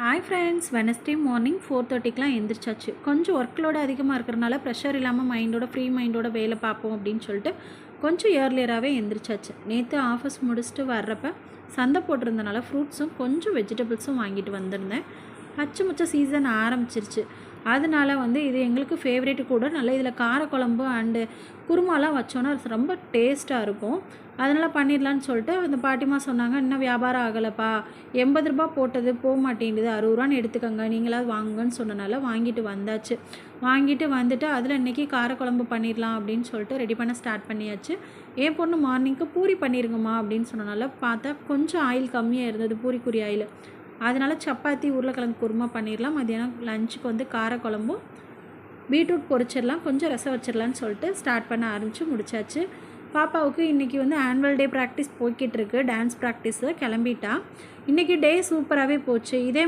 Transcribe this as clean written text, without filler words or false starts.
Hi friends, Wednesday morning 4:30க்கெலாம் எழுந்திரிச்சாச்சு. கொஞ்சம் ஒர்க்லோட அதிகமாக இருக்கிறனால ப்ரெஷர் இல்லாமல் ஃப்ரீ மைண்டோட வேலை பார்ப்போம் அப்படின்னு சொல்லிட்டு கொஞ்சம் ஏர்லியராகவே எழுந்திரிச்சாச்சு. நேற்று ஆஃபீஸ் முடிச்சுட்டு வர்றப்ப சந்தை போட்டிருந்தனால ஃப்ரூட்ஸும் கொஞ்சம் வெஜிடபிள்ஸும் வாங்கிட்டு வந்திருந்தேன். பச்சை முச்சை சீசன் ஆரம்பிச்சிருச்சு. அதனால இது எங்களுக்கு ஃபேவரேட்டு கூட. நல்லா இதில் காரக்குழம்பு அண்டு குருமாலாம் வச்சோன்னா ரொம்ப டேஸ்ட்டாக இருக்கும். அதனால் பண்ணிடலான்னு சொல்லிட்டு அந்த பாட்டிமா சொன்னாங்க, இன்னும் வியாபாரம் ஆகலைப்பா, 80 போட்டது போக மாட்டேங்குது, 60 எடுத்துக்கோங்க, நீங்களாவது வாங்குங்கன்னு சொன்னனால வாங்கிட்டு வந்தாச்சு. வாங்கிட்டு வந்துட்டு அதில் இன்றைக்கி காரக்குழம்பு பண்ணிடலாம் அப்படின்னு சொல்லிட்டு ரெடி பண்ண ஸ்டார்ட் பண்ணியாச்சு. என் பொண்ணு மார்னிங்க்கு பூரி பண்ணிடுங்கம்மா அப்படின்னு சொன்னனால பார்த்தா கொஞ்சம் ஆயில் கம்மியாக இருந்தது, பூரிக்குரிய ஆயில். அதனால் சப்பாத்தி உருளைக்கிழங்கு குருமா பண்ணிடலாம். மதியானம் லஞ்சுக்கு காரக்குழம்பும் பீட்ரூட் பொரிச்சிடலாம், கொஞ்சம் ரசம் வச்சிடலான்னு சொல்லிட்டு ஸ்டார்ட் பண்ண ஆரம்பித்து முடிச்சாச்சு. பாப்பாவுக்கு இன்றைக்கி ஆனுவல் டே ப்ராக்டிஸ் போய்கிட்டு இருக்கு, டான்ஸ் ப்ராக்டிஸு கிளம்பிட்டா. இன்றைக்கி டே சூப்பராகவே போச்சு. இதே